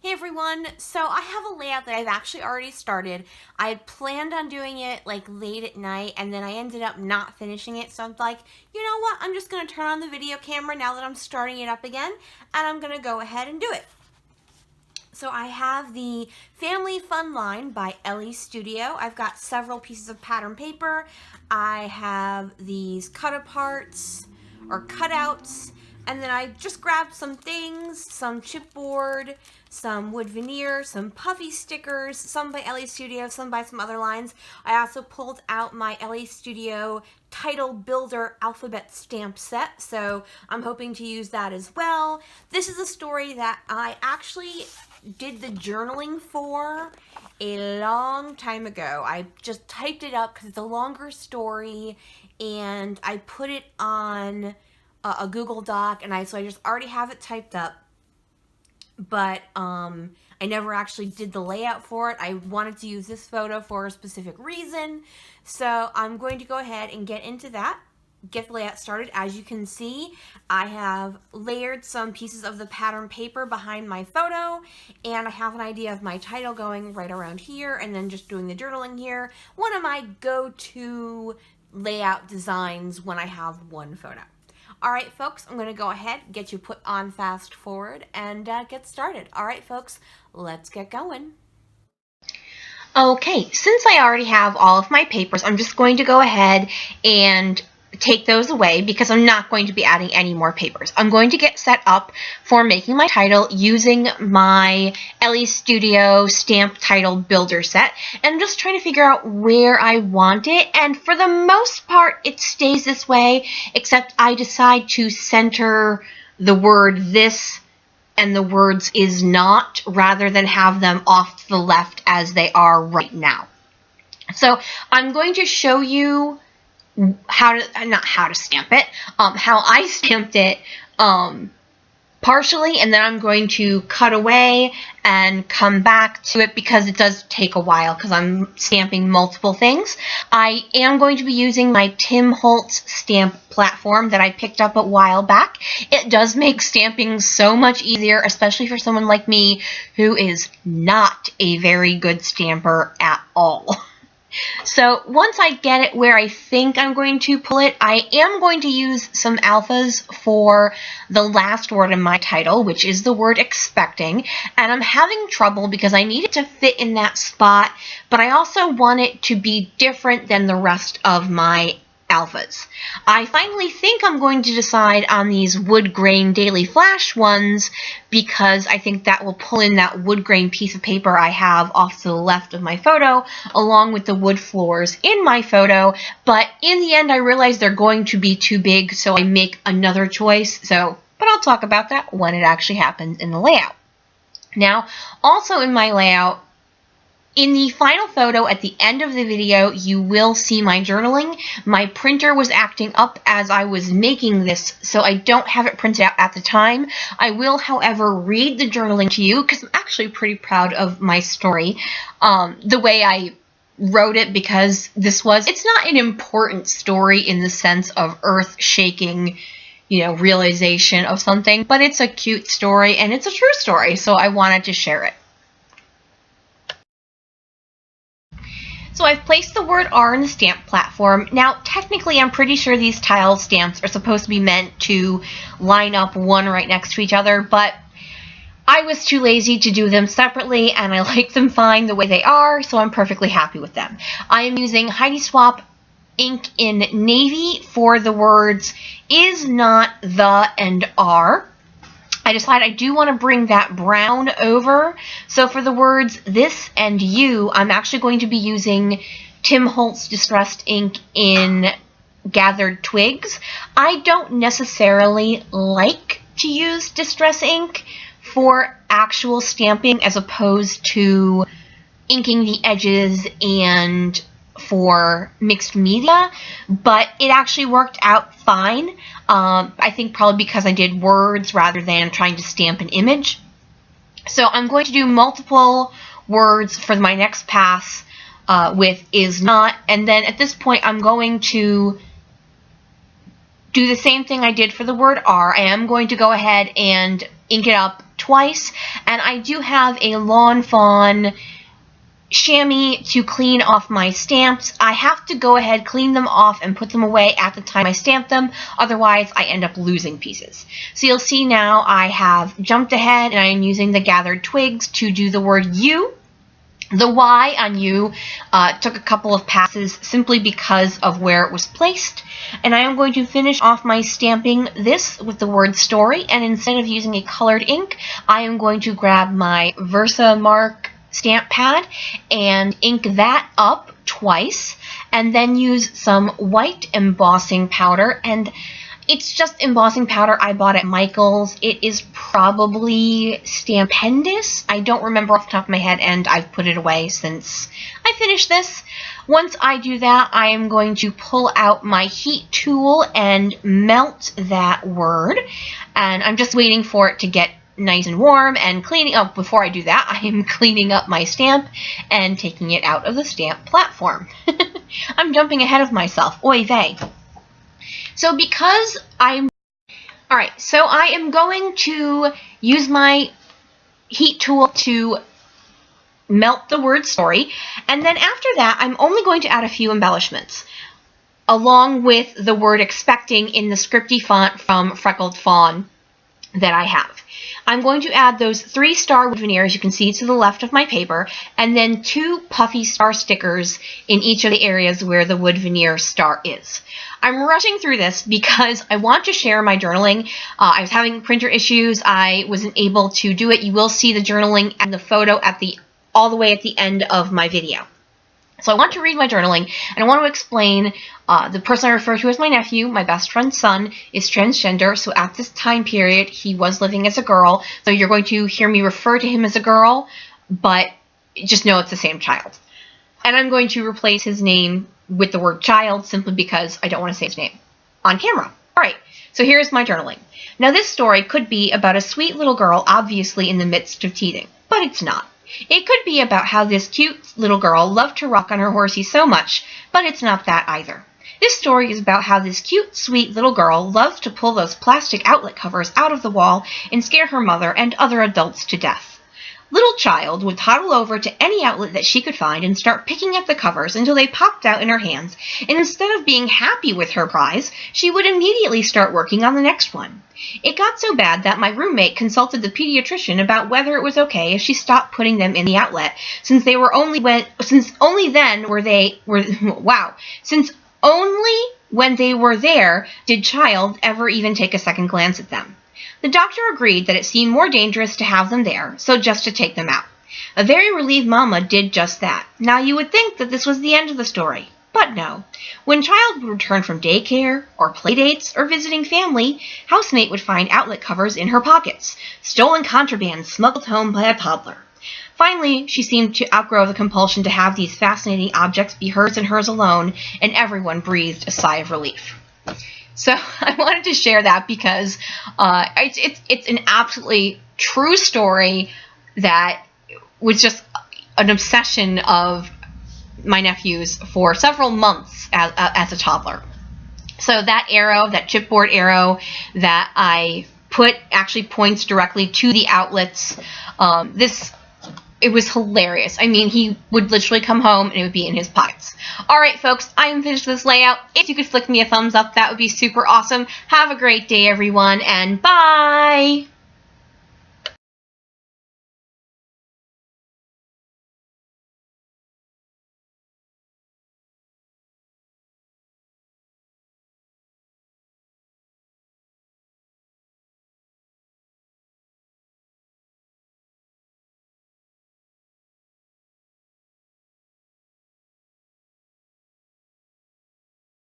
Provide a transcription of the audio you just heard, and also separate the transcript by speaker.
Speaker 1: Hey everyone, so I have a layout that I've actually already started. I had planned on doing it like late at night and then I ended up not finishing it, so I'm like, you know what, I'm just going to turn on the video camera now that I'm starting it up again and I'm going to go ahead and do it. So I have the Family Fun line by Elle Studio. I've got several pieces of pattern paper. I have these cut-aparts or cutouts, and then I just grabbed some things, some chipboard, some wood veneer, some puffy stickers, some by Elle Studio, some by some other lines. I also pulled out my Elle Studio title builder alphabet stamp set, so I'm hoping to use that as well. This is a story that I actually did the journaling for a long time ago. I just typed it up because it's a longer story and I put it on a Google Doc, and so I just already have it typed up, but I never actually did the layout for it. I wanted to use this photo for a specific reason, so I'm going to go ahead and get into that, get the layout started. As you can see, I have layered some pieces of the pattern paper behind my photo, and I have an idea of my title going right around here, and then just doing the journaling here. One of my go-to layout designs when I have one photo. Alright folks, I'm going to go ahead, get you put on fast forward, and get started. Alright folks, let's get going.
Speaker 2: Okay, since I already have all of my papers, I'm just going to go ahead and take those away because I'm not going to be adding any more papers. I'm going to get set up for making my title using my Elle Studio stamp title builder set, and I'm just trying to figure out where I want it, and for the most part it stays this way, except I decide to center the word this and the words is not, rather than have them off to the left as they are right now. So I'm going to show you how I stamped it partially, and then I'm going to cut away and come back to it because it does take a while because I'm stamping multiple things. I am going to be using my Tim Holtz stamp platform that I picked up a while back. It does make stamping so much easier, especially for someone like me who is not a very good stamper at all. So once I get it where I think I'm going to pull it, I am going to use some alphas for the last word in my title, which is the word expecting, and I'm having trouble because I need it to fit in that spot, but I also want it to be different than the rest of my alphas. I finally think I'm going to decide on these wood grain daily flash ones because I think that will pull in that wood grain piece of paper I have off to the left of my photo along with the wood floors in my photo, but in the end I realized they're going to be too big, so I make another choice. But I'll talk about that when it actually happens in the layout. Now, also in my layout, in the final photo at the end of the video, you will see my journaling. My printer was acting up as I was making this, so I don't have it printed out at the time. I will, however, read the journaling to you because I'm actually pretty proud of my story, the way I wrote it, because it's not an important story in the sense of earth-shaking, realization of something, but it's a cute story and it's a true story, so I wanted to share it. So I've placed the word R in the stamp platform. Now, technically, I'm pretty sure these tile stamps are supposed to be meant to line up one right next to each other, but I was too lazy to do them separately, and I like them fine the way they are, so I'm perfectly happy with them. I am using Heidi Swap ink in navy for the words is, not, the, and are. I decided I do want to bring that brown over, so for the words this and you, I'm actually going to be using Tim Holtz Distressed ink in Gathered Twigs. I don't necessarily like to use Distress ink for actual stamping as opposed to inking the edges and for mixed media, but it actually worked out fine. I think probably because I did words rather than trying to stamp an image. So I'm going to do multiple words for my next pass with is not, and then at this point I'm going to do the same thing I did for the word are. I am going to go ahead and ink it up twice. And I do have a Lawn Fawn chamois to clean off my stamps. I have to go ahead, clean them off, and put them away at the time I stamp them. Otherwise, I end up losing pieces. So you'll see now I have jumped ahead and I am using the gathered twigs to do the word you. The Y on you took a couple of passes simply because of where it was placed. And I am going to finish off my stamping this with the word story. And instead of using a colored ink, I am going to grab my Versamark stamp pad and ink that up twice, and then use some white embossing powder. And it's just embossing powder I bought at Michael's. It is probably Stampendous. I don't remember off the top of my head, and I've put it away since I finished this. Once I do that, I am going to pull out my heat tool and melt that word. And I'm just waiting for it to get nice and warm and cleaning up. Before I do that, I am cleaning up my stamp and taking it out of the stamp platform. I'm jumping ahead of myself. Oy vey. So because Alright, so I am going to use my heat tool to melt the word story, and then after that I'm only going to add a few embellishments along with the word expecting in the scripty font from Freckled Fawn that I have. I'm going to add those 3 star wood veneers you can see to the left of my paper, and then 2 puffy star stickers in each of the areas where the wood veneer star is. I'm rushing through this because I want to share my journaling. I was having printer issues. I wasn't able to do it. You will see the journaling and the photo at all the way at the end of my video. So I want to read my journaling, and I want to explain the person I refer to as my nephew, my best friend's son, is transgender. So at this time period, he was living as a girl. So you're going to hear me refer to him as a girl, but just know it's the same child. And I'm going to replace his name with the word child simply because I don't want to say his name on camera. All right, so here's my journaling. Now this story could be about a sweet little girl obviously in the midst of teething, but it's not. It could be about how this cute little girl loved to rock on her horsey so much, but it's not that either. This story is about how this cute, sweet little girl loves to pull those plastic outlet covers out of the wall and scare her mother and other adults to death. Little Child would toddle over to any outlet that she could find and start picking at the covers until they popped out in her hands, and instead of being happy with her prize, she would immediately start working on the next one. It got so bad that my roommate consulted the pediatrician about whether it was okay if she stopped putting them in the outlet, since only when they were there did Child ever even take a second glance at them. The doctor agreed that it seemed more dangerous to have them there, so just to take them out. A very relieved Mama did just that. Now you would think that this was the end of the story, but no. When Child would return from daycare, or playdates, or visiting family, Housemate would find outlet covers in her pockets, stolen contraband smuggled home by a toddler. Finally, she seemed to outgrow the compulsion to have these fascinating objects be hers and hers alone, and everyone breathed a sigh of relief. So I wanted to share that because it's an absolutely true story that was just an obsession of my nephew's for several months as a toddler. So that arrow, that chipboard arrow that I put actually points directly to the outlets. It was hilarious. I mean, he would literally come home and it would be in his pockets. All right, folks, I am finished with this layout. If you could flick me a thumbs up, that would be super awesome. Have a great day, everyone, and bye!